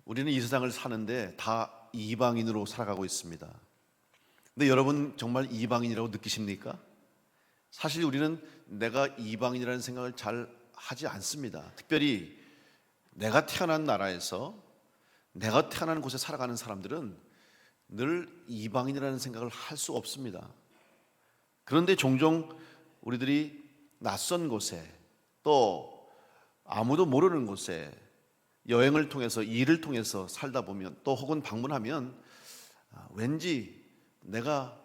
우리는 이 세상을 사는데 다 이방인으로 살아가고 있습니다. 근데 여러분 정말 이방인이라고 느끼십니까? 사실 우리는 내가 이방인이라는 생각을 잘 하지 않습니다. 특별히 내가 태어난 나라에서 내가 태어난 곳에 살아가는 사람들은 늘 이방인이라는 생각을 할 수 없습니다. 그런데 종종 우리들이 낯선 곳에 또 아무도 모르는 곳에 여행을 통해서 일을 통해서 살다 보면 또 혹은 방문하면 왠지 내가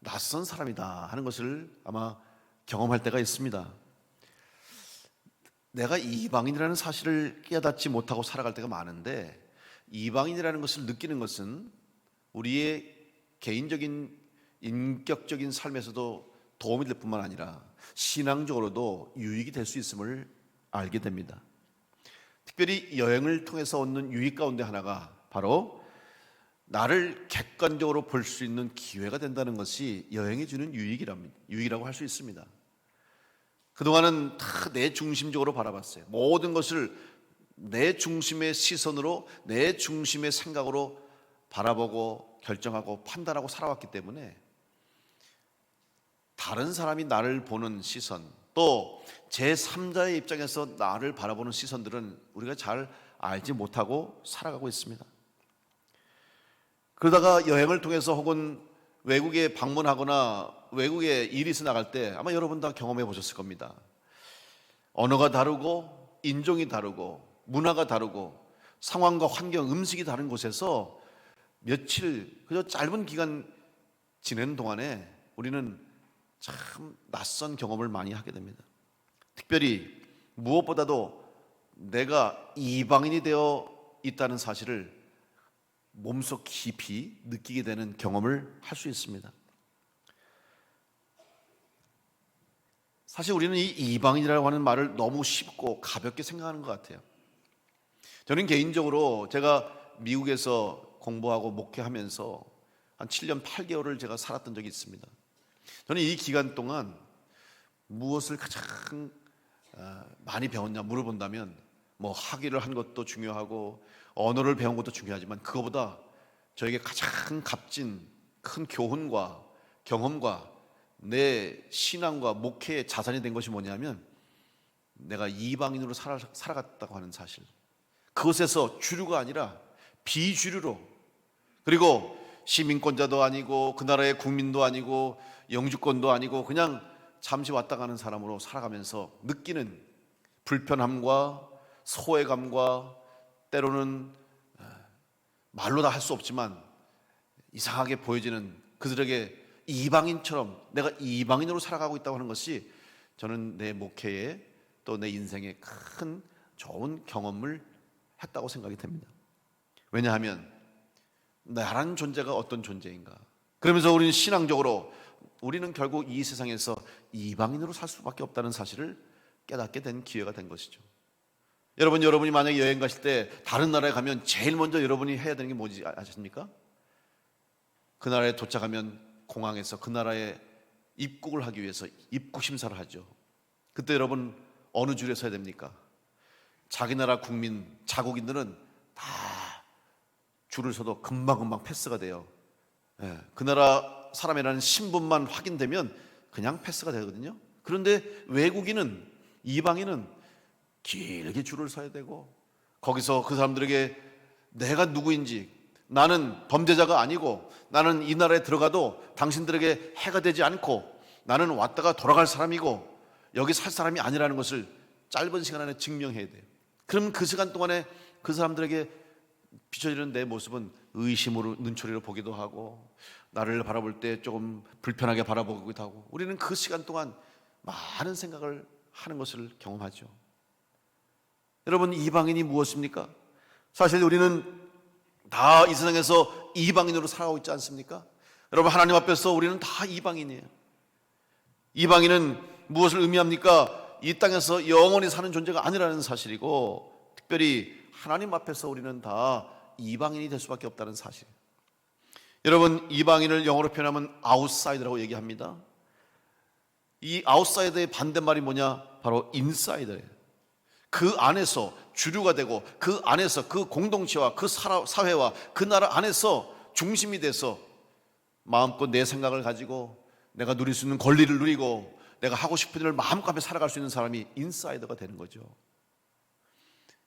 낯선 사람이다 하는 것을 아마 경험할 때가 있습니다. 내가 이방인이라는 사실을 깨닫지 못하고 살아갈 때가 많은데, 이방인이라는 것을 느끼는 것은 우리의 개인적인 인격적인 삶에서도 도움이 될 뿐만 아니라 신앙적으로도 유익이 될 수 있음을 알게 됩니다. 특별히 여행을 통해서 얻는 유익 가운데 하나가 바로 나를 객관적으로 볼 수 있는 기회가 된다는 것이 여행이 주는 유익이라고 할 수 있습니다. 그동안은 다 내 중심적으로 바라봤어요. 모든 것을 내 중심의 시선으로, 내 중심의 생각으로 바라보고 결정하고 판단하고 살아왔기 때문에 다른 사람이 나를 보는 시선, 또 제3자의 입장에서 나를 바라보는 시선들은 우리가 잘 알지 못하고 살아가고 있습니다. 그러다가 여행을 통해서 혹은 외국에 방문하거나 외국에 일이 있어 나갈 때 아마 여러분 다 경험해 보셨을 겁니다. 언어가 다르고 인종이 다르고 문화가 다르고 상황과 환경, 음식이 다른 곳에서 며칠 그저 짧은 기간 지내는 동안에 우리는 참 낯선 경험을 많이 하게 됩니다. 특별히 무엇보다도 내가 이방인이 되어 있다는 사실을 몸속 깊이 느끼게 되는 경험을 할 수 있습니다. 사실 우리는 이 이방인이라고 하는 말을 너무 쉽고 가볍게 생각하는 것 같아요. 저는 개인적으로 제가 미국에서 공부하고 목회하면서 한 7년 8개월을 제가 살았던 적이 있습니다. 저는 이 기간 동안 무엇을 가장 많이 배웠냐 물어본다면 뭐 학위를 한 것도 중요하고 언어를 배운 것도 중요하지만 그거보다 저에게 가장 값진 큰 교훈과 경험과 내 신앙과 목회의 자산이 된 것이 뭐냐면 내가 이방인으로 살아갔다고 하는 사실. 그것에서 주류가 아니라 비주류로, 그리고 시민권자도 아니고 그 나라의 국민도 아니고 영주권도 아니고 그냥 잠시 왔다 가는 사람으로 살아가면서 느끼는 불편함과 소외감과 때로는 말로 다 할 수 없지만 이상하게 보여지는 그들에게 이방인처럼 내가 이방인으로 살아가고 있다고 하는 것이 저는 내 목회에 또 내 인생에 큰 좋은 경험을 했다고 생각이 됩니다. 왜냐하면 나라는 존재가 어떤 존재인가, 그러면서 우리는 신앙적으로 우리는 결국 이 세상에서 이방인으로 살 수밖에 없다는 사실을 깨닫게 된 기회가 된 것이죠. 여러분이 만약에 여행 가실 때 다른 나라에 가면 제일 먼저 여러분이 해야 되는 게 뭔지 아십니까? 그 나라에 도착하면 공항에서 그 나라에 입국을 하기 위해서 입국 심사를 하죠. 그때 여러분 어느 줄에 서야 됩니까? 자기 나라 국민, 자국인들은 다 줄을 서도 금방금방 패스가 돼요. 그 나라 사람이라는 신분만 확인되면 그냥 패스가 되거든요. 그런데 외국인은, 이방인은 길게 줄을 서야 되고 거기서 그 사람들에게 내가 누구인지, 나는 범죄자가 아니고 나는 이 나라에 들어가도 당신들에게 해가 되지 않고 나는 왔다가 돌아갈 사람이고 여기 살 사람이 아니라는 것을 짧은 시간 안에 증명해야 돼요. 그럼 그 시간 동안에 그 사람들에게 비춰지는 내 모습은 의심으로 눈초리로 보기도 하고 나를 바라볼 때 조금 불편하게 바라보기도 하고 우리는 그 시간 동안 많은 생각을 하는 것을 경험하죠. 여러분, 이방인이 무엇입니까? 사실 우리는 다 이 세상에서 이방인으로 살아가고 있지 않습니까? 여러분, 하나님 앞에서 우리는 다 이방인이에요. 이방인은 무엇을 의미합니까? 이 땅에서 영원히 사는 존재가 아니라는 사실이고, 특별히 하나님 앞에서 우리는 다 이방인이 될 수밖에 없다는 사실. 여러분, 이방인을 영어로 표현하면 아웃사이더라고 얘기합니다. 이 아웃사이더의 반대말이 뭐냐? 바로 인사이더예요. 그 안에서 주류가 되고 그 안에서 그 공동체와 그 사회와 그 나라 안에서 중심이 돼서 마음껏 내 생각을 가지고 내가 누릴 수 있는 권리를 누리고 내가 하고 싶은 일을 마음껏 하며 살아갈 수 있는 사람이 인사이더가 되는 거죠.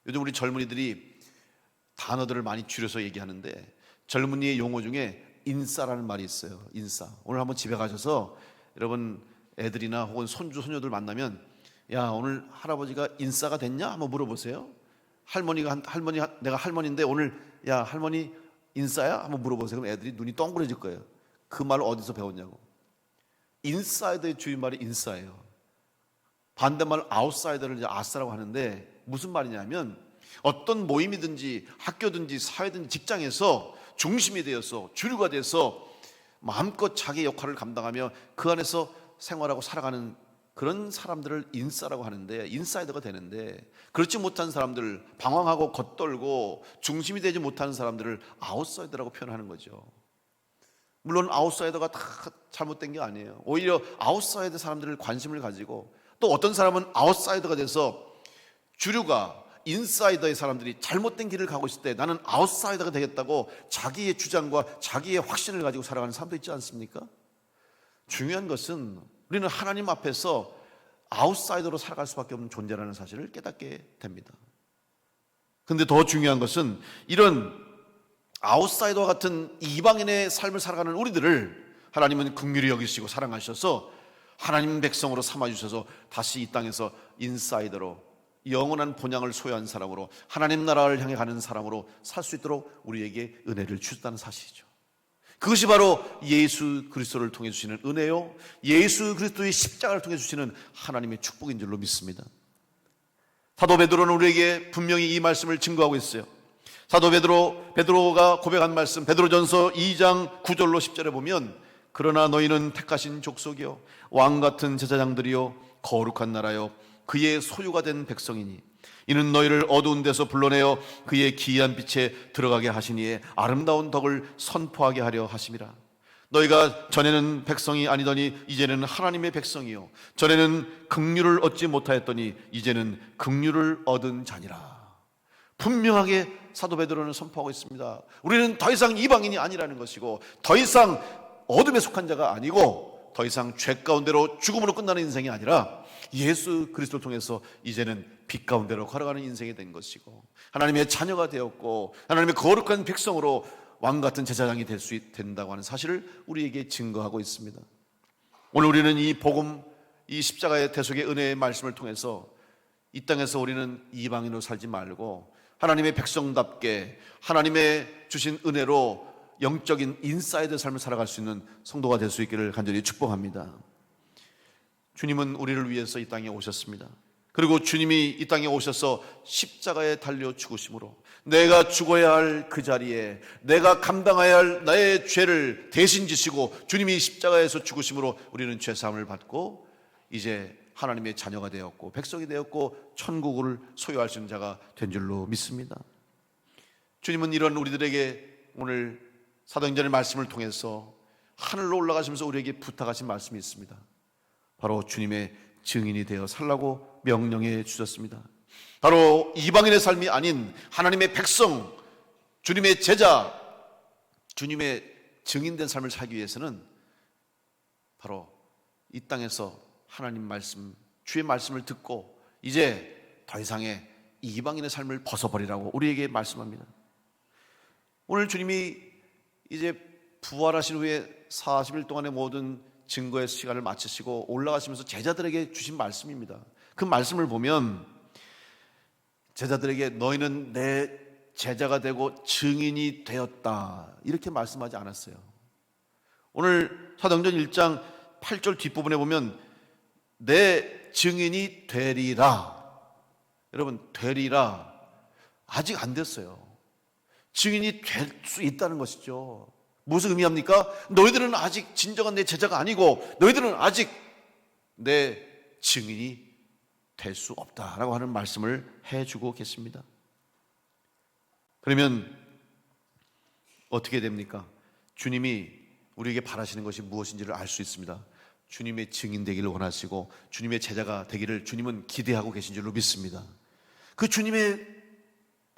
요즘 우리 젊은이들이 단어들을 많이 줄여서 얘기하는데 젊은이의 용어 중에 인싸라는 말이 있어요. 인싸. 오늘 한번 집에 가셔서 여러분 애들이나 혹은 손주 손녀들 만나면 야, 오늘 할아버지가 인싸가 됐냐? 한번 물어보세요. 내가 할머니인데 오늘 야, 할머니 인싸야? 한번 물어보세요. 그럼 애들이 눈이 동그래질 거예요. 그 말을 어디서 배웠냐고. 인사이더의 주인말이 인싸예요. 반대말 아웃사이더를 이제 아싸라고 하는데 무슨 말이냐면 어떤 모임이든지 학교든지 사회든지 직장에서 중심이 되어서 주류가 돼서 마음껏 자기 역할을 감당하며 그 안에서 생활하고 살아가는 그런 사람들을 인싸라고 하는데, 인사이더가 되는데, 그렇지 못한 사람들, 방황하고 겉돌고 중심이 되지 못하는 사람들을 아웃사이더라고 표현하는 거죠. 물론 아웃사이더가 다 잘못된 게 아니에요. 오히려 아웃사이더 사람들을 관심을 가지고, 또 어떤 사람은 아웃사이더가 돼서 주류가 인사이더의 사람들이 잘못된 길을 가고 있을 때 나는 아웃사이더가 되겠다고 자기의 주장과 자기의 확신을 가지고 살아가는 사람도 있지 않습니까? 중요한 것은 우리는 하나님 앞에서 아웃사이더로 살아갈 수밖에 없는 존재라는 사실을 깨닫게 됩니다. 그런데 더 중요한 것은 이런 아웃사이더와 같은 이방인의 삶을 살아가는 우리들을 하나님은 긍휼히 여기시고 사랑하셔서 하나님 백성으로 삼아주셔서 다시 이 땅에서 인사이더로 영원한 본향을 소유한 사람으로 하나님 나라를 향해 가는 사람으로 살 수 있도록 우리에게 은혜를 주셨다는 사실이죠. 그것이 바로 예수 그리스도를 통해 주시는 은혜요, 예수 그리스도의 십자가를 통해 주시는 하나님의 축복인 줄로 믿습니다. 사도 베드로는 우리에게 분명히 이 말씀을 증거하고 있어요. 사도 베드로가 고백한 말씀, 베드로전서 2장 9절로 10절에 보면 그러나 너희는 택하신 족속이요 왕같은 제사장들이요 거룩한 나라요 그의 소유가 된 백성이니 이는 너희를 어두운 데서 불러내어 그의 기이한 빛에 들어가게 하시니에 아름다운 덕을 선포하게 하려 하심이라. 너희가 전에는 백성이 아니더니 이제는 하나님의 백성이요 전에는 긍휼을 얻지 못하였더니 이제는 긍휼을 얻은 자니라. 분명하게 사도 베드로는 선포하고 있습니다. 우리는 더 이상 이방인이 아니라는 것이고 더 이상 어둠에 속한 자가 아니고 더 이상 죄 가운데로 죽음으로 끝나는 인생이 아니라 예수 그리스도를 통해서 이제는 빛 가운데로 걸어가는 인생이 된 것이고 하나님의 자녀가 되었고 하나님의 거룩한 백성으로 왕같은 제사장이 될 수 된다고 하는 사실을 우리에게 증거하고 있습니다. 오늘 우리는 이 복음, 이 십자가의 대속의 은혜의 말씀을 통해서 이 땅에서 우리는 이방인으로 살지 말고 하나님의 백성답게 하나님의 주신 은혜로 영적인 인사이드 삶을 살아갈 수 있는 성도가 될 수 있기를 간절히 축복합니다. 주님은 우리를 위해서 이 땅에 오셨습니다. 그리고 주님이 이 땅에 오셔서 십자가에 달려 죽으심으로 내가 죽어야 할 그 자리에 내가 감당해야 할 나의 죄를 대신 지시고 주님이 십자가에서 죽으심으로 우리는 죄사함을 받고 이제 하나님의 자녀가 되었고 백성이 되었고 천국을 소유할 수 있는 자가 된 줄로 믿습니다. 주님은 이런 우리들에게 오늘 사도행전의 말씀을 통해서 하늘로 올라가시면서 우리에게 부탁하신 말씀이 있습니다. 바로 주님의 증인이 되어 살라고 명령해 주셨습니다. 바로 이방인의 삶이 아닌 하나님의 백성, 주님의 제자, 주님의 증인된 삶을 살기 위해서는 바로 이 땅에서 하나님 말씀, 주의 말씀을 듣고 이제 더 이상의 이방인의 삶을 벗어버리라고 우리에게 말씀합니다. 오늘 주님이 이제 부활하신 후에 40일 동안의 모든 증거의 시간을 마치시고 올라가시면서 제자들에게 주신 말씀입니다. 그 말씀을 보면 제자들에게 너희는 내 제자가 되고 증인이 되었다 이렇게 말씀하지 않았어요. 오늘 사도행전 1장 8절 뒷부분에 보면 내 증인이 되리라. 여러분 되리라 아직 안 됐어요. 증인이 될 수 있다는 것이죠. 무슨 의미합니까? 너희들은 아직 진정한 내 제자가 아니고 너희들은 아직 내 증인이 될 수 없다라고 하는 말씀을 해주고 계십니다. 그러면 어떻게 됩니까? 주님이 우리에게 바라시는 것이 무엇인지를 알 수 있습니다. 주님의 증인 되기를 원하시고 주님의 제자가 되기를 주님은 기대하고 계신 줄로 믿습니다. 그 주님의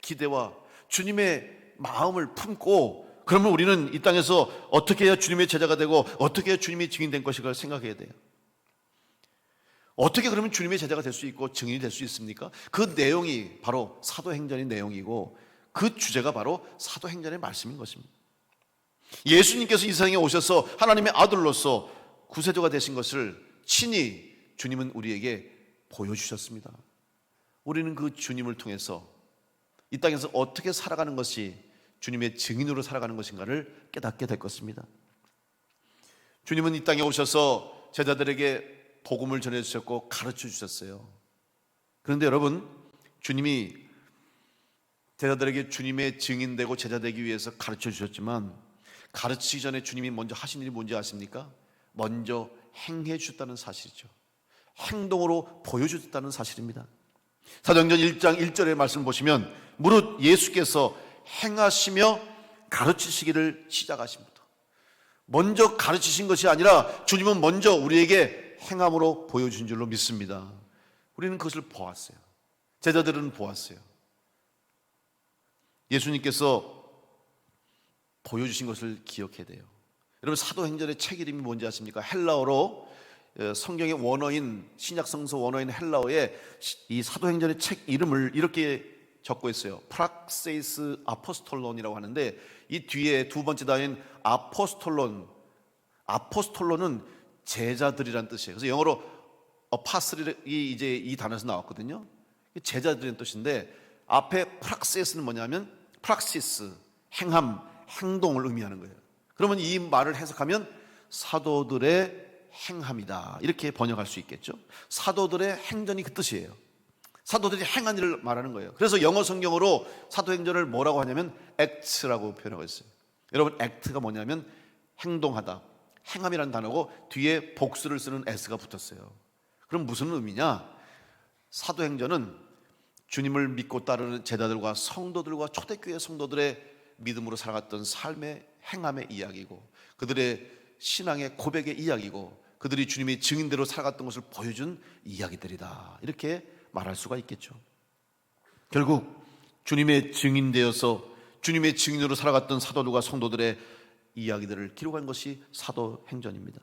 기대와 주님의 마음을 품고, 그러면 우리는 이 땅에서 어떻게 해야 주님의 제자가 되고 어떻게 해야 주님의 증인 된 것인가를 생각해야 돼요. 어떻게 그러면 주님의 제자가 될 수 있고 증인이 될 수 있습니까? 그 내용이 바로 사도행전의 내용이고 그 주제가 바로 사도행전의 말씀인 것입니다. 예수님께서 이 세상에 오셔서 하나님의 아들로서 구세주가 되신 것을 친히 주님은 우리에게 보여주셨습니다. 우리는 그 주님을 통해서 이 땅에서 어떻게 살아가는 것이 주님의 증인으로 살아가는 것인가를 깨닫게 될 것입니다. 주님은 이 땅에 오셔서 제자들에게 복음을 전해주셨고 가르쳐 주셨어요. 그런데 여러분, 주님이 제자들에게 주님의 증인되고 제자 되기 위해서 가르쳐 주셨지만 가르치기 전에 주님이 먼저 하신 일이 뭔지 아십니까? 먼저 행해 주셨다는 사실이죠. 행동으로 보여주셨다는 사실입니다. 사도행전 1장 1절의 말씀을 보시면 무릇 예수께서 행하시며 가르치시기를 시작하심부터, 먼저 가르치신 것이 아니라 주님은 먼저 우리에게 행함으로 보여준 줄로 믿습니다. 우리는 그것을 보았어요. 제자들은 보았어요. 예수님께서 보여주신 것을 기억해야 돼요. 여러분, 사도행전의 책 이름이 뭔지 아십니까? 헬라어로 성경의 원어인, 신약성서 원어인 헬라어에 이 사도행전의 책 이름을 이렇게 적고 있어요. 프락세이스 아포스톨론이라고 하는데 이 뒤에 두 번째 단어인 아포스톨론, 아포스톨론은 제자들이란 뜻이에요. 그래서 영어로 어파슬이 이제 이 단어에서 나왔거든요. 제자들이란 뜻인데 앞에 프락세스는 뭐냐면 프락시스, 행함, 행동을 의미하는 거예요. 그러면 이 말을 해석하면 사도들의 행함이다, 이렇게 번역할 수 있겠죠. 사도들의 행전이 그 뜻이에요. 사도들이 행한 일을 말하는 거예요. 그래서 영어 성경으로 사도행전을 뭐라고 하냐면 act라고 표현하고 있어요. 여러분, act가 뭐냐면 행동하다, 행함이라는 단어고 뒤에 복수를 쓰는 s가 붙었어요. 그럼 무슨 의미냐? 사도행전은 주님을 믿고 따르는 제자들과 성도들과 초대교회 성도들의 믿음으로 살아갔던 삶의 행함의 이야기고, 그들의 신앙의 고백의 이야기고, 그들이 주님의 증인대로 살아갔던 것을 보여준 이야기들이다, 이렇게 말할 수가 있겠죠. 결국 주님의 증인되어서 주님의 증인으로 살아갔던 사도들과 성도들의 이야기들을 기록한 것이 사도행전입니다.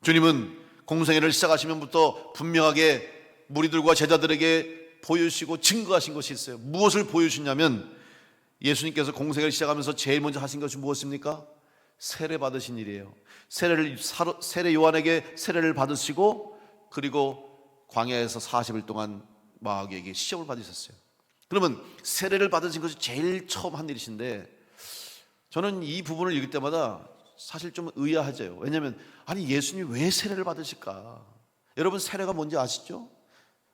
주님은 공생애를 시작하시면부터 분명하게 무리들과 제자들에게 보여주시고 증거하신 것이 있어요. 무엇을 보여주시냐면 예수님께서 공생애를 시작하면서 제일 먼저 하신 것이 무엇입니까? 세례 받으신 일이에요. 세례 요한에게 세례를 받으시고 그리고 광야에서 40일 동안 마귀에게 시험을 받으셨어요. 그러면 세례를 받으신 것이 제일 처음 한 일이신데, 저는 이 부분을 읽을 때마다 사실 좀 의아하죠. 왜냐하면 아니 예수님이 왜 세례를 받으실까? 여러분, 세례가 뭔지 아시죠?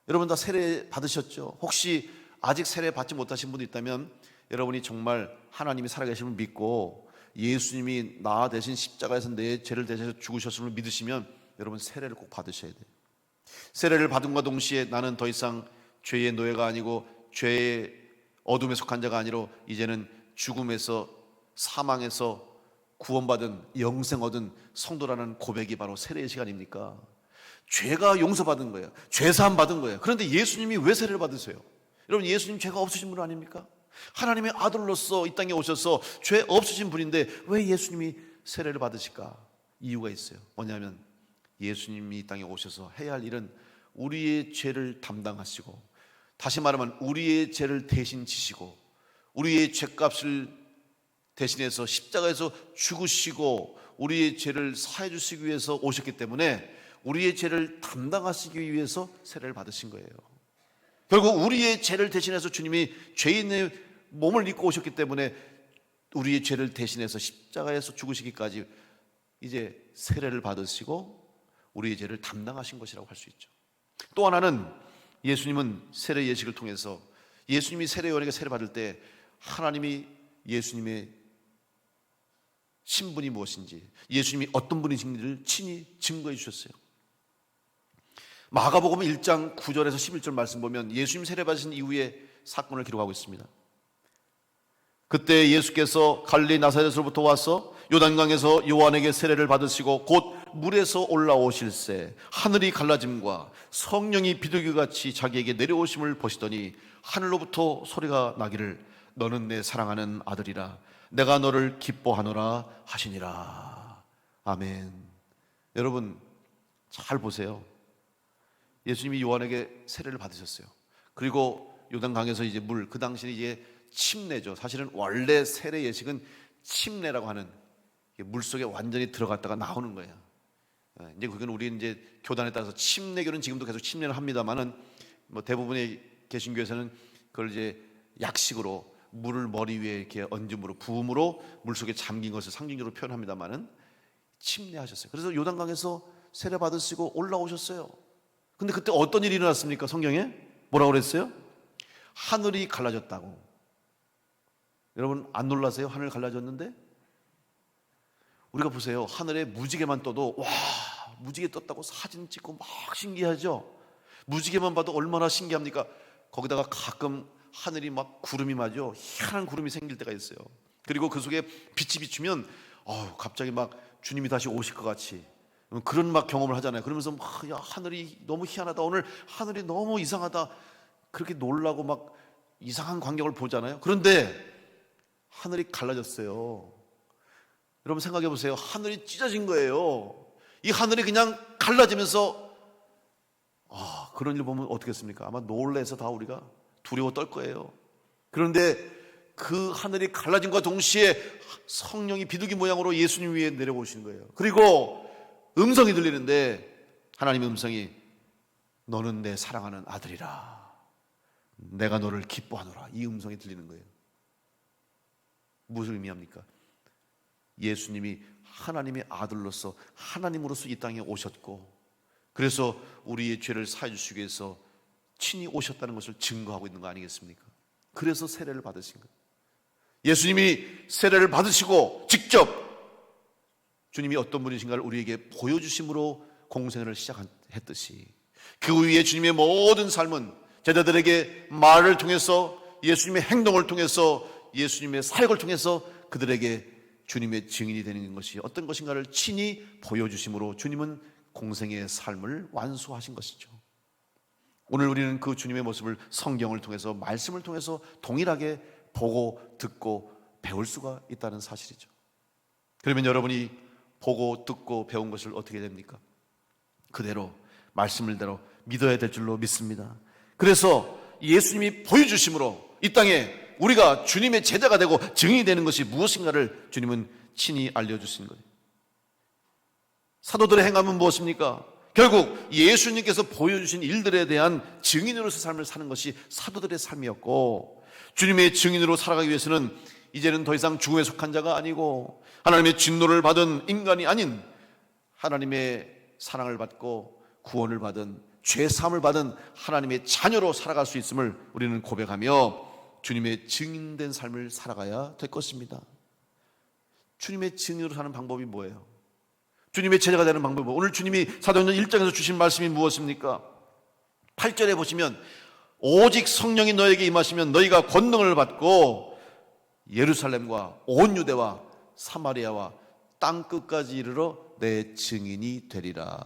여러분 다 세례 받으셨죠? 혹시 아직 세례 받지 못하신 분도 있다면 여러분이 정말 하나님이 살아계심을 믿고 예수님이 나 대신 십자가에서 내 죄를 대신해서 죽으셨음을 믿으시면 여러분 세례를 꼭 받으셔야 돼요. 세례를 받음과 동시에 나는 더 이상 죄의 노예가 아니고 죄의 어둠에 속한 자가 아니라 이제는 죽음에서 사망에서 구원받은 영생 얻은 성도라는 고백이 바로 세례의 시간입니까? 죄가 용서받은 거예요. 죄사함 받은 거예요. 그런데 예수님이 왜 세례를 받으세요? 여러분, 예수님 죄가 없으신 분 아닙니까? 하나님의 아들로서 이 땅에 오셔서 죄 없으신 분인데 왜 예수님이 세례를 받으실까? 이유가 있어요. 뭐냐면 예수님이 이 땅에 오셔서 해야 할 일은 우리의 죄를 담당하시고, 다시 말하면 우리의 죄를 대신 지시고 우리의 죄값을 대신해서 십자가에서 죽으시고 우리의 죄를 사해 주시기 위해서 오셨기 때문에 우리의 죄를 담당하시기 위해서 세례를 받으신 거예요. 결국 우리의 죄를 대신해서 주님이 죄인의 몸을 입고 오셨기 때문에 우리의 죄를 대신해서 십자가에서 죽으시기까지 이제 세례를 받으시고 우리의 죄를 담당하신 것이라고 할 수 있죠. 또 하나는 예수님은 세례 예식을 통해서 예수님이 세례 요한에게 세례 받을 때 하나님이 예수님의 신분이 무엇인지, 예수님이 어떤 분이신지를 친히 증거해 주셨어요. 마가복음 1장 9절에서 11절 말씀 보면 예수님 세례 받으신 이후의 사건을 기록하고 있습니다. 그때 예수께서 갈릴리 나사렛으로부터 와서 요단강에서 요한에게 세례를 받으시고 곧 물에서 올라오실새 하늘이 갈라짐과 성령이 비둘기같이 자기에게 내려오심을 보시더니 하늘로부터 소리가 나기를 너는 내 사랑하는 아들이라 내가 너를 기뻐하노라 하시니라. 아멘. 여러분 잘 보세요. 예수님이 요한에게 세례를 받으셨어요. 그리고 요단강에서 이제 그 당시는 이제 침례죠. 사실은 원래 세례 예식은 침례라고 하는 물속에 완전히 들어갔다가 나오는 거예요. 이제 그건 우리 이제 교단에 따라서 침례교는 지금도 계속 침례를 합니다만은 뭐 대부분의 개신교에서는 그걸 이제 약식으로 물을 머리 위에 이렇게 얹음으로 부음으로 물속에 잠긴 것을 상징적으로 표현합니다만은 침례하셨어요. 그래서 요단강에서 세례 받으시고 올라오셨어요. 근데 그때 어떤 일이 일어났습니까? 성경에 뭐라고 그랬어요? 하늘이 갈라졌다고. 여러분 안 놀라세요? 하늘 갈라졌는데? 우리가 보세요. 하늘에 무지개만 떠도 와 무지개 떴다고 사진 찍고 막 신기하죠? 무지개만 봐도 얼마나 신기합니까? 거기다가 가끔 하늘이 막 구름이 마죠. 희한한 구름이 생길 때가 있어요. 그리고 그 속에 빛이 비추면 갑자기 막 주님이 다시 오실 것 같이 그런 막 경험을 하잖아요. 그러면서 야 하늘이 너무 희한하다, 오늘 하늘이 너무 이상하다, 그렇게 놀라고 막 이상한 광경을 보잖아요. 그런데 하늘이 갈라졌어요. 여러분 생각해 보세요. 하늘이 찢어진 거예요. 이 하늘이 그냥 갈라지면서 그런 일 보면 어떻겠습니까? 아마 놀라서 다 우리가 두려워 떨 거예요. 그런데 그 하늘이 갈라짐과 동시에 성령이 비둘기 모양으로 예수님 위에 내려오시는 거예요. 그리고 음성이 들리는데 하나님의 음성이 너는 내 사랑하는 아들이라 내가 너를 기뻐하노라, 이 음성이 들리는 거예요. 무슨 의미합니까? 예수님이 하나님의 아들로서 하나님으로서 이 땅에 오셨고 그래서 우리의 죄를 사해 주시기 위해서 친히 오셨다는 것을 증거하고 있는 거 아니겠습니까? 그래서 세례를 받으신 거예요. 예수님이 세례를 받으시고 직접 주님이 어떤 분이신가를 우리에게 보여주심으로 공생애를 시작했듯이 그 위에 주님의 모든 삶은 제자들에게 말을 통해서 예수님의 행동을 통해서 예수님의 사역을 통해서 그들에게 주님의 증인이 되는 것이 어떤 것인가를 친히 보여주심으로 주님은 공생애의 삶을 완수하신 것이죠. 오늘 우리는 그 주님의 모습을 성경을 통해서 말씀을 통해서 동일하게 보고 듣고 배울 수가 있다는 사실이죠. 그러면 여러분이 보고 듣고 배운 것을 어떻게 됩니까? 그대로 말씀을대로 믿어야 될 줄로 믿습니다. 그래서 예수님이 보여주심으로 이 땅에 우리가 주님의 제자가 되고 증인이 되는 것이 무엇인가를 주님은 친히 알려주신 거예요. 사도들의 행함은 무엇입니까? 결국 예수님께서 보여주신 일들에 대한 증인으로서 삶을 사는 것이 사도들의 삶이었고 주님의 증인으로 살아가기 위해서는 이제는 더 이상 죽음에 속한 자가 아니고 하나님의 진노를 받은 인간이 아닌 하나님의 사랑을 받고 구원을 받은 죄사함을 받은 하나님의 자녀로 살아갈 수 있음을 우리는 고백하며 주님의 증인된 삶을 살아가야 될 것입니다. 주님의 증인으로 사는 방법이 뭐예요? 주님의 제자가 되는 방법이 뭐예요? 오늘 주님이 사도행전 1장에서 주신 말씀이 무엇입니까? 8절에 보시면 오직 성령이 너에게 임하시면 너희가 권능을 받고 예루살렘과 온 유대와 사마리아와 땅끝까지 이르러 내 증인이 되리라.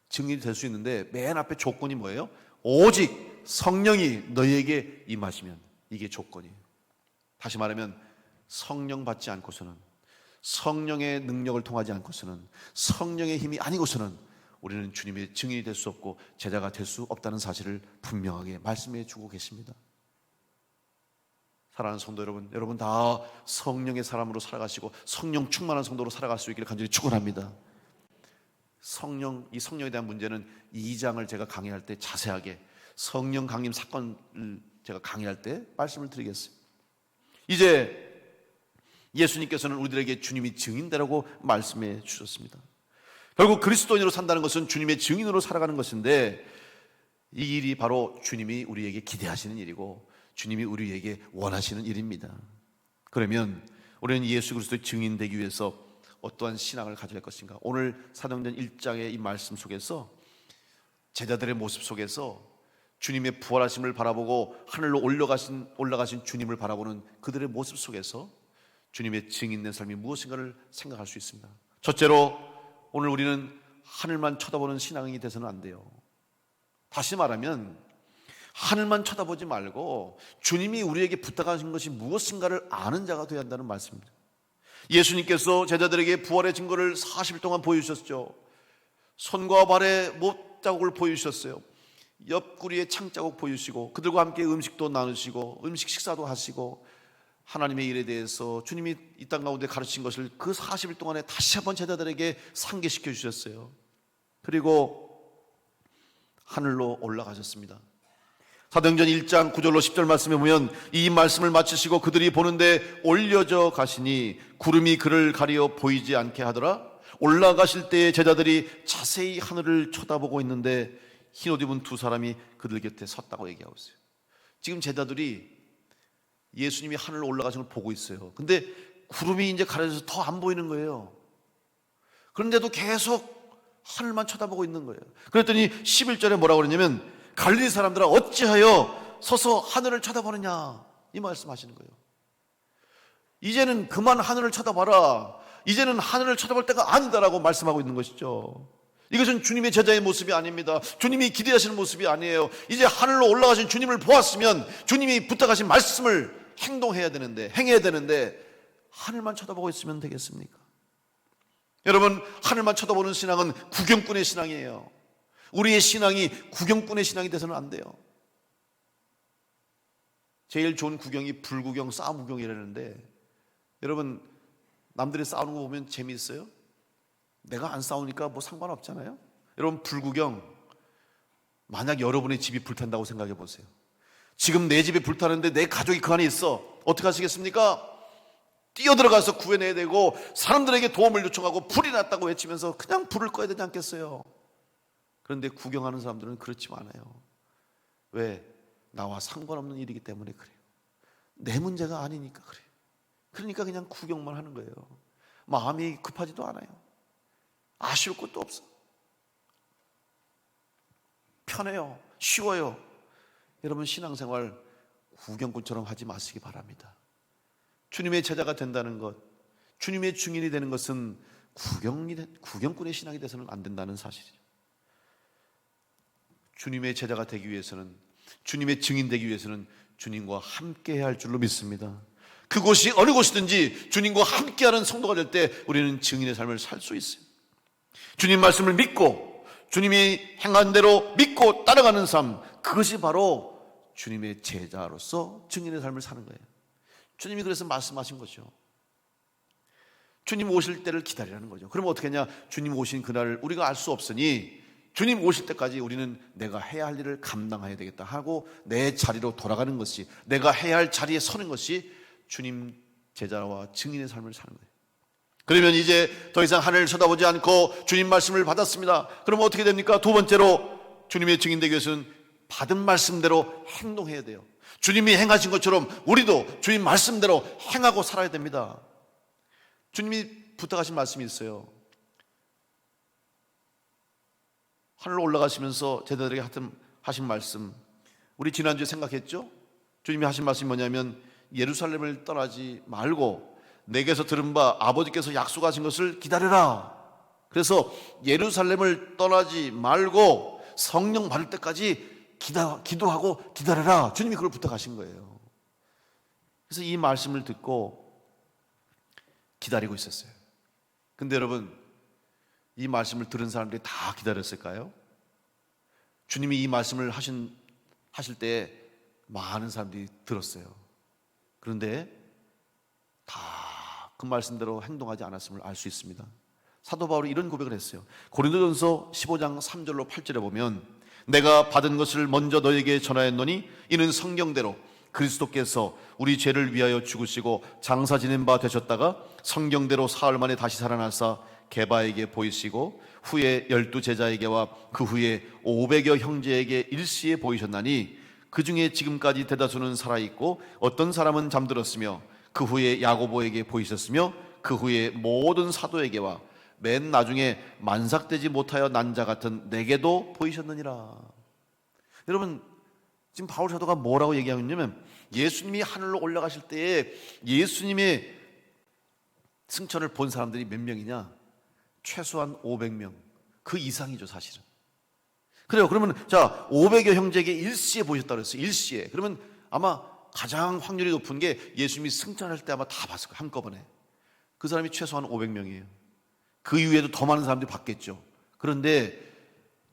증인이 될 수 있는데 맨 앞에 조건이 뭐예요? 오직 성령이 너희에게 임하시면, 이게 조건이에요. 다시 말하면 성령 받지 않고서는, 성령의 능력을 통하지 않고서는, 성령의 힘이 아니고서는 우리는 주님의 증인이 될 수 없고 제자가 될 수 없다는 사실을 분명하게 말씀해 주고 계십니다. 사랑하는 성도 여러분, 여러분 다 성령의 사람으로 살아가시고 성령 충만한 성도로 살아갈 수 있기를 간절히 축원합니다. 이 성령에 대한 문제는 2장을 제가 강의할 때 자세하게 성령 강림 사건을 제가 강의할 때 말씀을 드리겠습니다. 이제 예수님께서는 우리들에게 주님이 증인되라고 말씀해 주셨습니다. 결국 그리스도인으로 산다는 것은 주님의 증인으로 살아가는 것인데 이 일이 바로 주님이 우리에게 기대하시는 일이고 주님이 우리에게 원하시는 일입니다. 그러면 우리는 예수 그리스도의 증인되기 위해서 어떠한 신앙을 가져야 할 것인가? 오늘 사도행전 1장의 이 말씀 속에서 제자들의 모습 속에서 주님의 부활하심을 바라보고 하늘로 올라가신 주님을 바라보는 그들의 모습 속에서 주님의 증인된 삶이 무엇인가를 생각할 수 있습니다. 첫째로 오늘 우리는 하늘만 쳐다보는 신앙이 돼서는 안 돼요. 다시 말하면 하늘만 쳐다보지 말고 주님이 우리에게 부탁하신 것이 무엇인가를 아는 자가 되어야 한다는 말씀입니다. 예수님께서 제자들에게 부활의 증거를 40일 동안 보여주셨죠. 손과 발에 못자국을 보여주셨어요. 옆구리에 창자국 보여주시고 그들과 함께 음식도 나누시고 음식 식사도 하시고 하나님의 일에 대해서 주님이 이 땅 가운데 가르친 것을 그 40일 동안에 다시 한번 제자들에게 상기시켜 주셨어요. 그리고 하늘로 올라가셨습니다. 사도행전 1장 9절로 10절 말씀에 보면 이 말씀을 마치시고 그들이 보는데 올려져 가시니 구름이 그를 가리어 보이지 않게 하더라. 올라가실 때에 제자들이 자세히 하늘을 쳐다보고 있는데 흰옷 입은 두 사람이 그들 곁에 섰다고 얘기하고 있어요. 지금 제자들이 예수님이 하늘로 올라가신 걸 보고 있어요. 근데 구름이 이제 가려져서 더 안 보이는 거예요. 그런데도 계속 하늘만 쳐다보고 있는 거예요. 그랬더니 11절에 뭐라고 그러냐면 갈릴리 사람들아 어찌하여 서서 하늘을 쳐다보느냐, 이 말씀하시는 거예요. 이제는 그만 하늘을 쳐다봐라. 이제는 하늘을 쳐다볼 때가 아니다라고 말씀하고 있는 것이죠. 이것은 주님의 제자의 모습이 아닙니다. 주님이 기대하시는 모습이 아니에요. 이제 하늘로 올라가신 주님을 보았으면 주님이 부탁하신 말씀을 행해야 되는데 하늘만 쳐다보고 있으면 되겠습니까? 여러분, 하늘만 쳐다보는 신앙은 구경꾼의 신앙이에요. 우리의 신앙이 구경꾼의 신앙이 돼서는 안 돼요. 제일 좋은 구경이 불구경, 싸움 구경이라는데, 여러분, 남들이 싸우는 거 보면 재미있어요? 내가 안 싸우니까 뭐 상관없잖아요. 여러분, 불구경, 만약 여러분의 집이 불탄다고 생각해 보세요. 지금 내 집에 불타는데 내 가족이 그 안에 있어. 어떻게 하시겠습니까? 뛰어들어가서 구해내야 되고 사람들에게 도움을 요청하고 불이 났다고 외치면서 그냥 불을 꺼야 되지 않겠어요? 그런데 구경하는 사람들은 그렇지 않아요. 왜? 나와 상관없는 일이기 때문에 그래요. 내 문제가 아니니까 그래요. 그러니까 그냥 구경만 하는 거예요. 마음이 급하지도 않아요. 아쉬울 것도 없어. 편해요. 쉬워요. 여러분, 신앙생활 구경꾼처럼 하지 마시기 바랍니다. 주님의 제자가 된다는 것, 주님의 증인이 되는 것은 구경꾼의 신앙이 돼서는 안 된다는 사실이죠. 주님의 제자가 되기 위해서는, 주님의 증인 되기 위해서는 주님과 함께 해야 할 줄로 믿습니다. 그곳이 어느 곳이든지 주님과 함께하는 성도가 될 때 우리는 증인의 삶을 살 수 있어요. 주님 말씀을 믿고 주님이 행한 대로 믿고 따라가는 삶, 그것이 바로 주님의 제자로서 증인의 삶을 사는 거예요. 주님이 그래서 말씀하신 거죠. 주님 오실 때를 기다리라는 거죠. 그러면 어떻게 하냐? 주님 오신 그날을 우리가 알 수 없으니 주님 오실 때까지 우리는 내가 해야 할 일을 감당해야 되겠다 하고 내 자리로 돌아가는 것이, 내가 해야 할 자리에 서는 것이 주님 제자와 증인의 삶을 사는 거예요. 그러면 이제 더 이상 하늘을 쳐다보지 않고 주님 말씀을 받았습니다. 그러면 어떻게 됩니까? 두 번째로 주님의 증인 되기 위해서는 받은 말씀대로 행동해야 돼요. 주님이 행하신 것처럼 우리도 주님 말씀대로 행하고 살아야 됩니다. 주님이 부탁하신 말씀이 있어요. 하늘로 올라가시면서 제자들에게 하신 말씀, 우리 지난주에 생각했죠? 주님이 하신 말씀이 뭐냐면 예루살렘을 떠나지 말고 내게서 들은 바 아버지께서 약속하신 것을 기다려라. 그래서 예루살렘을 떠나지 말고 성령 받을 때까지 기도하고 기다려라. 주님이 그걸 부탁하신 거예요. 그래서 이 말씀을 듣고 기다리고 있었어요. 근데 여러분, 이 말씀을 들은 사람들이 다 기다렸을까요? 주님이 이 말씀을 하실 때 많은 사람들이 들었어요. 그런데 다 그 말씀대로 행동하지 않았음을 알 수 있습니다. 사도 바울이 이런 고백을 했어요. 고린도전서 15장 3절로 8절에 보면 내가 받은 것을 먼저 너에게 전하였노니 이는 성경대로 그리스도께서 우리 죄를 위하여 죽으시고 장사 지낸 바 되셨다가 성경대로 사흘 만에 다시 살아나사 게바에게 보이시고 후에 12제자에게와 그 후에 500여 형제에게 일시에 보이셨나니 그 중에 지금까지 대다수는 살아있고 어떤 사람은 잠들었으며 그 후에 야고보에게 보이셨으며 그 후에 모든 사도에게와 맨 나중에 만삭되지 못하여 난 자 같은 내게도 보이셨느니라. 여러분, 지금 바울 사도가 뭐라고 얘기하고 있냐면 예수님이 하늘로 올라가실 때에 예수님의 승천을 본 사람들이 몇 명이냐? 최소한 500명, 그 이상이죠 사실은. 그래요. 그러면 자 500여 형제에게 일시에 보셨다고 그랬어요. 일시에. 그러면 아마 가장 확률이 높은 게 예수님이 승천할 때 아마 다 봤을 거예요. 한꺼번에. 그 사람이 최소한 500명이에요. 그 이후에도 더 많은 사람들이 봤겠죠. 그런데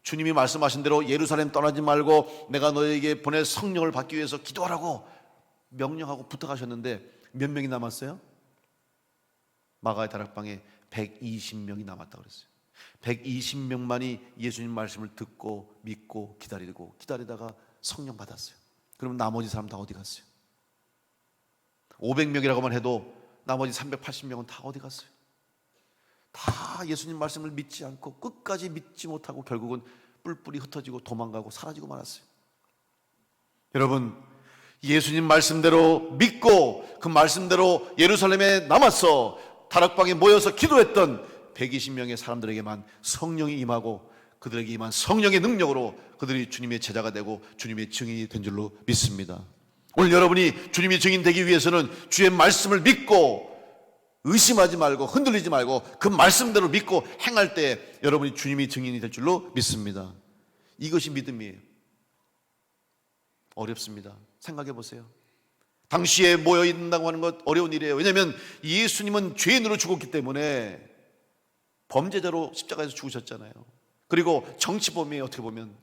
주님이 말씀하신 대로 예루살렘 떠나지 말고 내가 너에게 보낼 성령을 받기 위해서 기도하라고 명령하고 부탁하셨는데 몇 명이 남았어요? 마가의 다락방에 120명이 남았다고 그랬어요. 120명만이 예수님 말씀을 듣고 믿고 기다리다가 성령 받았어요. 그럼 나머지 사람 다 어디 갔어요? 500명이라고만 해도 나머지 380명은 다 어디 갔어요? 다 예수님 말씀을 믿지 않고 끝까지 믿지 못하고 결국은 뿔뿔이 흩어지고 도망가고 사라지고 말았어요. 여러분, 예수님 말씀대로 믿고 그 말씀대로 예루살렘에 남아서 다락방에 모여서 기도했던 120명의 사람들에게만 성령이 임하고 그들에게 임한 성령의 능력으로 그들이 주님의 제자가 되고 주님의 증인이 된 줄로 믿습니다. 오늘 여러분이 주님의 증인 되기 위해서는 주의 말씀을 믿고 의심하지 말고 흔들리지 말고 그 말씀대로 믿고 행할 때 여러분이 주님의 증인이 될 줄로 믿습니다. 이것이 믿음이에요. 어렵습니다. 생각해 보세요. 당시에 모여 있는다고 하는 것 어려운 일이에요. 왜냐하면 예수님은 죄인으로 죽었기 때문에 범죄자로 십자가에서 죽으셨잖아요. 그리고 정치범이에요. 어떻게 보면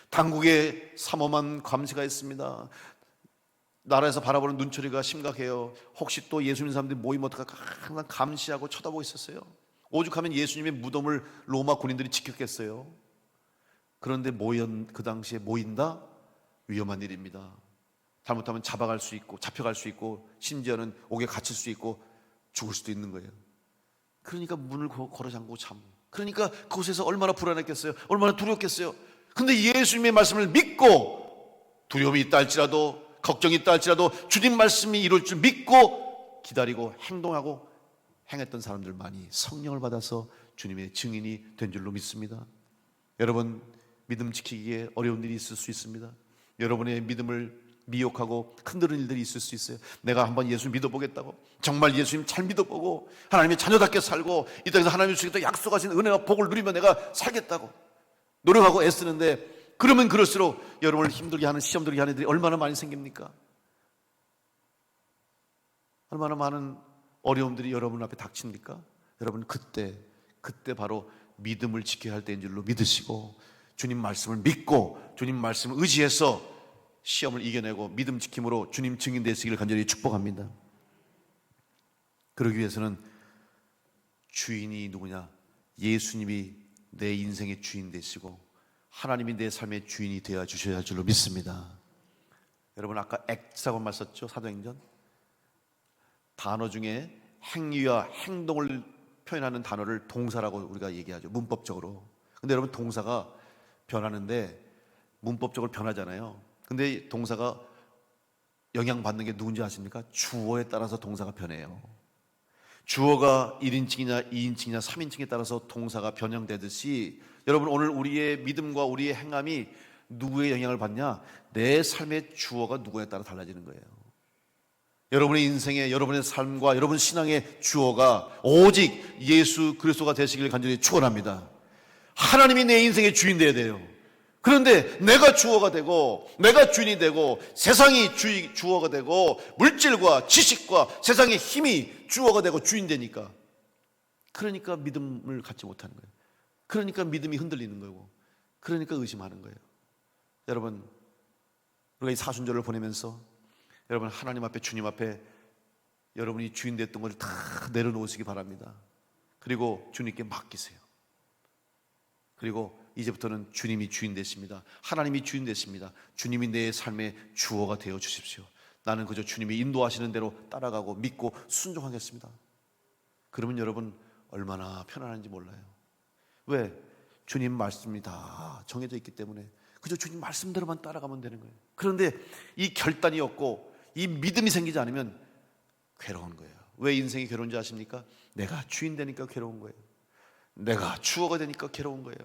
당국에 삼엄한 감시가 있습니다. 나라에서 바라보는 눈초리가 심각해요. 혹시 또 예수 믿는 사람들이 모이면 어떡할까 항상 감시하고 쳐다보고 있었어요. 오죽하면 예수님의 무덤을 로마 군인들이 지켰겠어요. 그런데 그 당시에 모인다? 위험한 일입니다. 잘못하면 잡아갈 수 있고 잡혀갈 수 있고 심지어는 옥에 갇힐 수 있고 죽을 수도 있는 거예요. 그러니까 문을 걸어 잠그고 그러니까 그곳에서 얼마나 불안했겠어요. 얼마나 두렵겠어요. 근데 예수님의 말씀을 믿고 두려움이 있다 할지라도 걱정이 있다 할지라도 주님 말씀이 이룰 줄 믿고 기다리고 행동하고 행했던 사람들만이 성령을 받아서 주님의 증인이 된 줄로 믿습니다. 여러분, 믿음 지키기에 어려운 일이 있을 수 있습니다. 여러분의 믿음을 미혹하고 흔드는 일들이 있을 수 있어요. 내가 한번 예수 믿어보겠다고 정말 예수님 잘 믿어보고 하나님의 자녀답게 살고 이 땅에서 하나님이 주시겠다 약속하신 은혜와 복을 누리며 내가 살겠다고 노력하고 애쓰는데 그러면 그럴수록 여러분을 힘들게 하는 시험 들게 하는 일들이 얼마나 많이 생깁니까? 얼마나 많은 어려움들이 여러분 앞에 닥칩니까? 여러분 그때 바로 믿음을 지켜야 할 때인 줄로 믿으시고 주님 말씀을 믿고 주님 말씀을 의지해서 시험을 이겨내고 믿음 지킴으로 주님 증인 되시기를 간절히 축복합니다. 그러기 위해서는 주인이 누구냐? 예수님이 내 인생의 주인 되시고 하나님이 내 삶의 주인이 되어 주셔야 할 줄로 믿습니다. 여러분 아까 액트라고 말 썼죠? 사도행전 단어 중에 행위와 행동을 표현하는 단어를 동사라고 우리가 얘기하죠. 문법적으로. 근데 여러분 동사가 변하는데 문법적으로 변하잖아요. 근데 동사가 영향받는 게 누군지 아십니까? 주어에 따라서 동사가 변해요. 주어가 1인칭이냐 2인칭이냐 3인칭에 따라서 동사가 변형되듯이 여러분 오늘 우리의 믿음과 우리의 행함이 누구의 영향을 받냐? 내 삶의 주어가 누구에 따라 달라지는 거예요. 여러분의 인생의 여러분의 삶과 여러분 신앙의 주어가 오직 예수 그리스도가 되시길 간절히 축원합니다. 하나님이 내 인생의 주인 되어야 돼요. 그런데 내가 주어가 되고 내가 주인이 되고 세상이 주어가 되고 물질과 지식과 세상의 힘이 주어가 되고 주인 되니까 그러니까 믿음을 갖지 못하는 거예요. 그러니까 믿음이 흔들리는 거고 그러니까 의심하는 거예요. 여러분 우리가 이 사순절을 보내면서 여러분 하나님 앞에 주님 앞에 여러분이 주인 됐던 것을 다 내려놓으시기 바랍니다. 그리고 주님께 맡기세요. 그리고 이제부터는 주님이 주인 되십니다. 하나님이 주인 되십니다. 주님이 내 삶의 주어가 되어 주십시오. 나는 그저 주님이 인도하시는 대로 따라가고 믿고 순종하겠습니다. 그러면 여러분 얼마나 편안한지 몰라요. 왜? 주님 말씀이 다 정해져 있기 때문에 그저 주님 말씀대로만 따라가면 되는 거예요. 그런데 이 결단이 없고 이 믿음이 생기지 않으면 괴로운 거예요. 왜 인생이 괴로운지 아십니까? 내가 주인 되니까 괴로운 거예요. 내가 주어가 되니까 괴로운 거예요.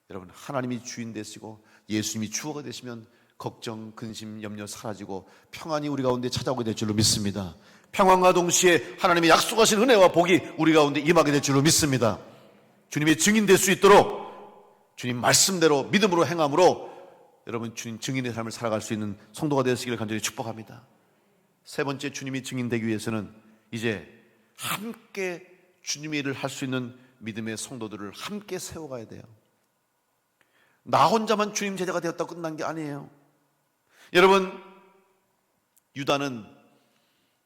여러분 하나님이 주인 되시고 예수님이 주어가 되시면 걱정, 근심, 염려 사라지고 평안이 우리 가운데 찾아오게 될 줄로 믿습니다. 평안과 동시에 하나님이 약속하신 은혜와 복이 우리 가운데 임하게 될 줄로 믿습니다. 주님의 증인 될 수 있도록 주님 말씀대로 믿음으로 행함으로 여러분 주님 증인의 삶을 살아갈 수 있는 성도가 되시기를 간절히 축복합니다. 세 번째, 주님이 증인 되기 위해서는 이제 함께 주님의 일을 할 수 있는 믿음의 성도들을 함께 세워가야 돼요. 나 혼자만 주님 제자가 되었다고 끝난 게 아니에요. 여러분, 유다는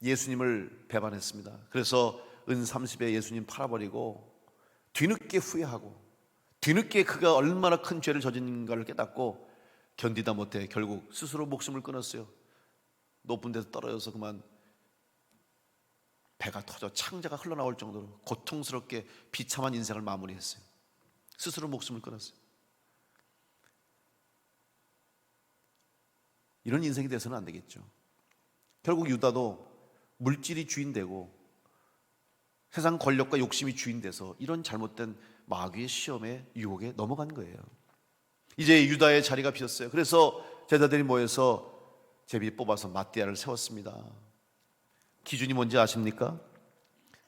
예수님을 배반했습니다. 그래서 은 30에 예수님 팔아버리고 뒤늦게 후회하고 뒤늦게 그가 얼마나 큰 죄를 저지른가를 깨닫고 견디다 못해 결국 스스로 목숨을 끊었어요. 높은 데서 떨어져서 그만 배가 터져 창자가 흘러나올 정도로 고통스럽게 비참한 인생을 마무리했어요. 스스로 목숨을 끊었어요. 이런 인생이 돼서는 안 되겠죠. 결국 유다도 물질이 주인되고 세상 권력과 욕심이 주인돼서 이런 잘못된 마귀의 시험에 유혹에 넘어간 거예요. 이제 유다의 자리가 비었어요. 그래서 제자들이 모여서 제비 뽑아서 마띠아를 세웠습니다. 기준이 뭔지 아십니까?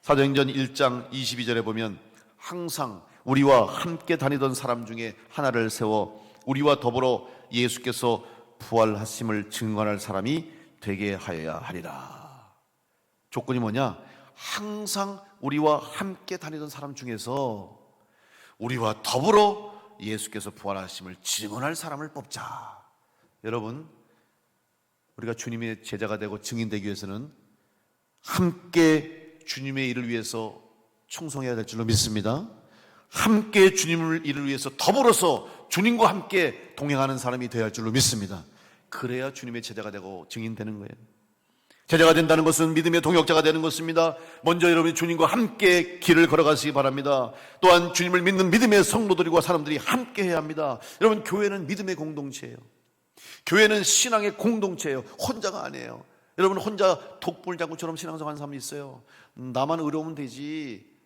사도행전 1장 22절에 보면 항상 우리와 함께 다니던 사람 중에 하나를 세워 우리와 더불어 예수께서 부활하심을 증언할 사람이 되게 하여야 하리라. 조건이 뭐냐? 항상 우리와 함께 다니던 사람 중에서 우리와 더불어 예수께서 부활하심을 증언할 사람을 뽑자. 여러분, 우리가 주님의 제자가 되고 증인되기 위해서는 함께 주님의 일을 위해서 충성해야 될 줄로 믿습니다. 함께 주님의 일을 위해서 더불어서 주님과 함께 동행하는 사람이 되어야 할 줄로 믿습니다. 그래야 주님의 제자가 되고 증인되는 거예요. 제자가 된다는 것은 믿음의 동역자가 되는 것입니다. 먼저 여러분이 주님과 함께 길을 걸어가시기 바랍니다. 또한 주님을 믿는 믿음의 성도들과 사람들이 함께 해야 합니다. 여러분, 교회는 믿음의 공동체예요. 교회는 신앙의 공동체예요. 혼자가 아니에요. 여러분, 혼자 독불장군처럼 신앙생활하는 사람이 있어요. 나만 의로우면 되지,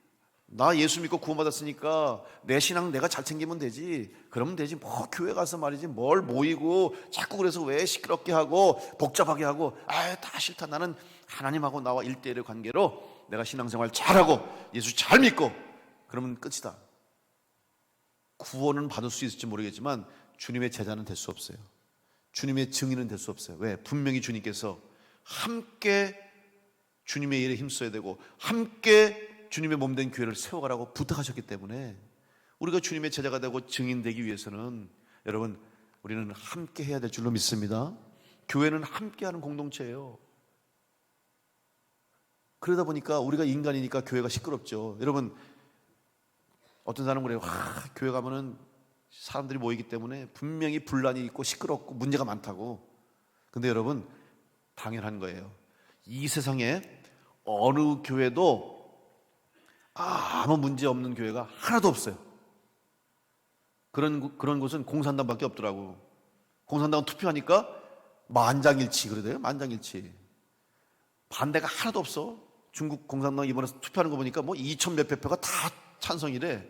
나 예수 믿고 구원받았으니까 내 신앙 내가 잘 챙기면 되지, 그러면 되지, 뭐 교회 가서 말이지 뭘 모이고 자꾸 그래서 왜 시끄럽게 하고 복잡하게 하고, 다 싫다, 나는 하나님하고 나와 1대1의 관계로 내가 신앙생활 잘하고 예수 잘 믿고 그러면 끝이다. 구원은 받을 수 있을지 모르겠지만 주님의 제자는 될 수 없어요. 주님의 증인은 될 수 없어요. 왜? 분명히 주님께서 함께 주님의 일에 힘써야 되고 함께 주님의 몸된 교회를 세워가라고 부탁하셨기 때문에 우리가 주님의 제자가 되고 증인되기 위해서는 여러분, 우리는 함께 해야 될 줄로 믿습니다. 교회는 함께하는 공동체예요. 그러다 보니까 우리가 인간이니까 교회가 시끄럽죠. 여러분, 어떤 사람은 그래요. 교회 가면은 사람들이 모이기 때문에 분명히 분란이 있고 시끄럽고 문제가 많다고. 근데 여러분, 당연한 거예요. 이 세상에 어느 교회도 아무 문제 없는 교회가 하나도 없어요. 그런 곳은 공산당밖에 없더라고. 공산당은 투표하니까 만장일치 그러대요. 만장일치. 반대가 하나도 없어. 중국 공산당 이번에 투표하는 거 보니까 뭐 2천 몇백 표가 다 찬성이래.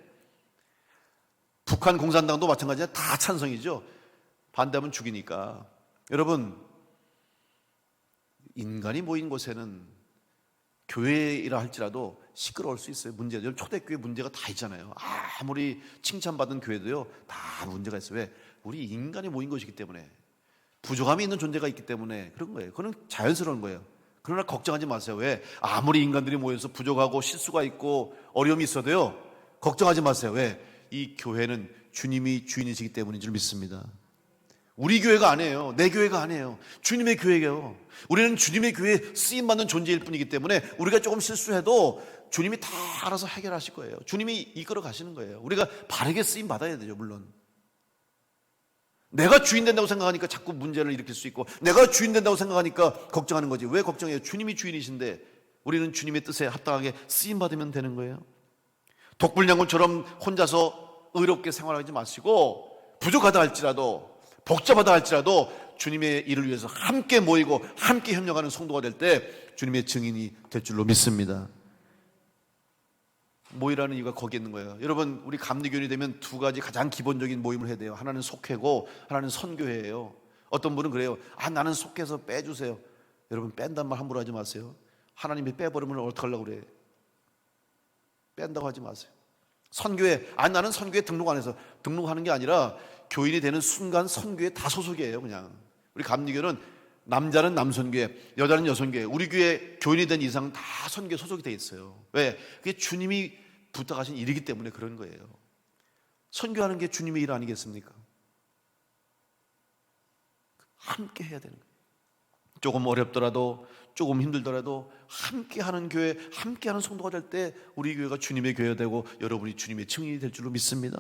북한 공산당도 마찬가지야. 다 찬성이죠. 반대하면 죽이니까. 여러분, 인간이 모인 곳에는 교회이라 할지라도 시끄러울 수 있어요. 문제들, 초대교회 문제가 다 있잖아요. 아무리 칭찬받은 교회도요, 다 문제가 있어요. 왜? 우리 인간이 모인 것이기 때문에, 부족함이 있는 존재가 있기 때문에 그런 거예요. 그건 자연스러운 거예요. 그러나 걱정하지 마세요. 왜? 아무리 인간들이 모여서 부족하고 실수가 있고 어려움이 있어도요, 걱정하지 마세요. 왜? 이 교회는 주님이 주인이시기 때문인 줄 믿습니다. 우리 교회가 아니에요. 내 교회가 아니에요. 주님의 교회예요. 우리는 주님의 교회에 쓰임받는 존재일 뿐이기 때문에 우리가 조금 실수해도 주님이 다 알아서 해결하실 거예요. 주님이 이끌어 가시는 거예요. 우리가 바르게 쓰임 받아야 되죠. 물론 내가 주인 된다고 생각하니까 자꾸 문제를 일으킬 수 있고, 내가 주인 된다고 생각하니까 걱정하는 거지. 왜 걱정해요? 주님이 주인이신데 우리는 주님의 뜻에 합당하게 쓰임 받으면 되는 거예요. 독불장군처럼 혼자서 의롭게 생활하지 마시고, 부족하다 할지라도 복잡하다 할지라도 주님의 일을 위해서 함께 모이고 함께 협력하는 성도가 될 때 주님의 증인이 될 줄로 믿습니다. 모이라는 이유가 거기에 있는 거예요. 여러분, 우리 감리교인이 되면 두 가지 가장 기본적인 모임을 해야 돼요. 하나는 속회고 하나는 선교회예요. 어떤 분은 그래요. 나는 속해서 빼주세요. 여러분, 뺀단 말 함부로 하지 마세요. 하나님이 빼버리면 어떡하려고 그래. 뺀다고 하지 마세요. 선교회, 나는 선교회 등록 안 해서 등록하는 게 아니라 교인이 되는 순간 선교회 다 소속이에요. 그냥 우리 감리교는 남자는 남선교회, 여자는 여선교회. 우리 교회 교인이 된 이상 다 선교회 소속이 돼 있어요. 왜? 그게 주님이 부탁하신 일이기 때문에 그런 거예요. 선교하는 게 주님의 일 아니겠습니까? 함께 해야 되는 거예요. 조금 어렵더라도, 조금 힘들더라도 함께 하는 교회, 함께 하는 성도가 될 때 우리 교회가 주님의 교회가 되고 여러분이 주님의 증인이 될 줄로 믿습니다.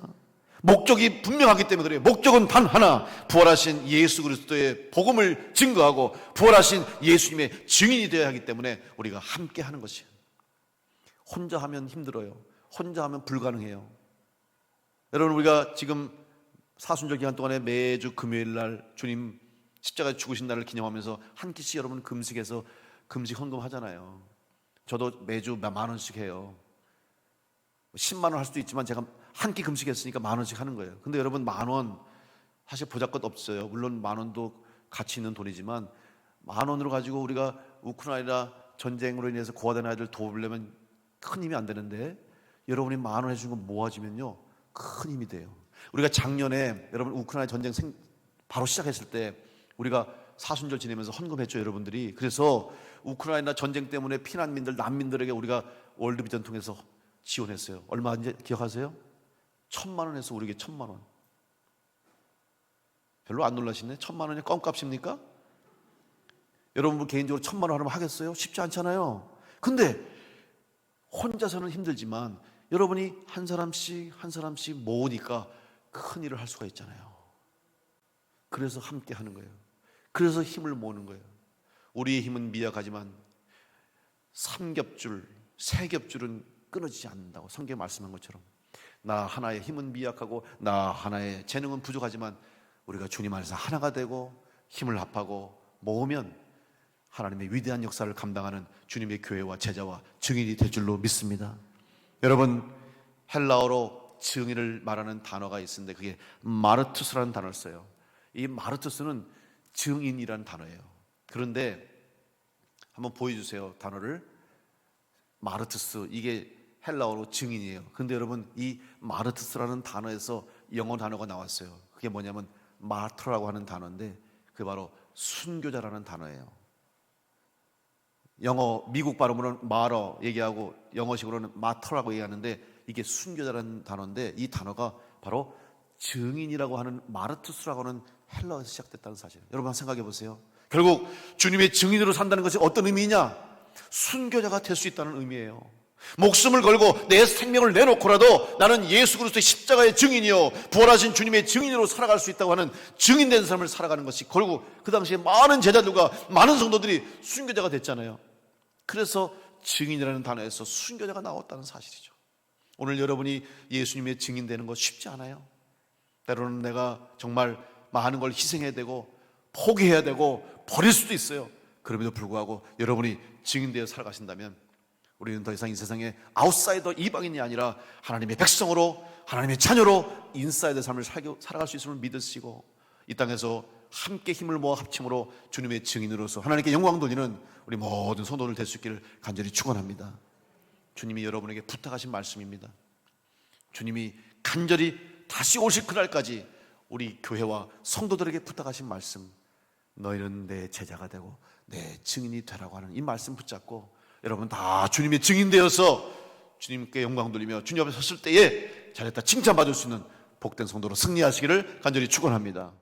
목적이 분명하기 때문에 그래요. 목적은 단 하나, 부활하신 예수 그리스도의 복음을 증거하고 부활하신 예수님의 증인이 되어야 하기 때문에 우리가 함께 하는 것이에요. 혼자 하면 힘들어요. 혼자 하면 불가능해요. 여러분, 우리가 지금 사순절 기간 동안에 매주 금요일 날 주님 십자가에 죽으신 날을 기념하면서 한 끼씩 여러분 금식해서 금식 헌금하잖아요. 저도 매주 만 원씩 해요. 10만 원 할 수도 있지만 제가 한 끼 금식했으니까 만 원씩 하는 거예요. 근데 여러분, 만 원 사실 보잘것 없어요. 물론 만 원도 가치 있는 돈이지만 만 원으로 가지고 우리가 우크라이나 전쟁으로 인해서 고아된 아이들 도우려면 큰 힘이 안 되는데, 여러분이 만 원 해준 건 모아지면요 큰 힘이 돼요. 우리가 작년에 여러분 우크라이나 전쟁 바로 시작했을 때 우리가 사순절 지내면서 헌금했죠, 여러분들이. 그래서 우크라이나 전쟁 때문에 피난민들, 난민들에게 우리가 월드비전 통해서 지원했어요. 얼마인지 기억하세요? 1,000만 원 해서 우리에게 1,000만 원. 별로 안 놀라시네? 1,000만 원이 껌값입니까? 여러분 개인적으로 1,000만 원 하면 하겠어요? 쉽지 않잖아요. 근데 혼자서는 힘들지만 여러분이 한 사람씩 한 사람씩 모으니까 큰 일을 할 수가 있잖아요. 그래서 함께 하는 거예요. 그래서 힘을 모으는 거예요. 우리의 힘은 미약하지만 삼겹줄, 세겹줄은 끊어지지 않는다고 성경에 말씀한 것처럼, 나 하나의 힘은 미약하고 나 하나의 재능은 부족하지만 우리가 주님 안에서 하나가 되고 힘을 합하고 모으면 하나님의 위대한 역사를 감당하는 주님의 교회와 제자와 증인이 될 줄로 믿습니다. 여러분, 헬라어로 증인을 말하는 단어가 있는데 그게 마르투스라는 단어를 써요. 이 마르투스는 증인이라는 단어예요. 그런데 한번 보여주세요, 단어를. 마르투스, 이게 헬라어로 증인이에요. 근데 여러분, 이 마르투스라는 단어에서 영어 단어가 나왔어요. 그게 뭐냐면 마트라고 하는 단어인데 그게 바로 순교자라는 단어예요. 영어 미국 발음으로는 마러 얘기하고 영어식으로는 마터라고 얘기하는데 이게 순교자라는 단어인데 이 단어가 바로 증인이라고 하는 마르투스라고 하는 헬라어에서 시작됐다는 사실이에요. 여러분 한번 생각해 보세요. 결국 주님의 증인으로 산다는 것이 어떤 의미냐? 순교자가 될 수 있다는 의미예요. 목숨을 걸고 내 생명을 내놓고라도 나는 예수 그리스도의 십자가의 증인이요 부활하신 주님의 증인으로 살아갈 수 있다고 하는 증인된 삶을 살아가는 것이, 결국 그 당시에 많은 제자들과 많은 성도들이 순교자가 됐잖아요. 그래서 증인이라는 단어에서 순교자가 나왔다는 사실이죠. 오늘 여러분이 예수님의 증인되는 거 쉽지 않아요. 때로는 내가 정말 많은 걸 희생해야 되고 포기해야 되고 버릴 수도 있어요. 그럼에도 불구하고 여러분이 증인되어 살아가신다면 우리는 더 이상 이 세상에 아웃사이더, 이방인이 아니라 하나님의 백성으로, 하나님의 자녀로 인사이드 삶을 살아갈 수 있음을 믿으시고 이 땅에서 함께 힘을 모아 합심으로 주님의 증인으로서 하나님께 영광 돌리는 우리 모든 성도들 될 수 있기를 간절히 축원합니다. 주님이 여러분에게 부탁하신 말씀입니다. 주님이 간절히 다시 오실 그날까지 우리 교회와 성도들에게 부탁하신 말씀, 너희는 내 제자가 되고 내 증인이 되라고 하는 이 말씀 붙잡고 여러분 다 주님의 증인 되어서 주님께 영광 돌리며 주님 앞에 섰을 때에 잘했다 칭찬받을 수 있는 복된 성도로 승리하시기를 간절히 축원합니다.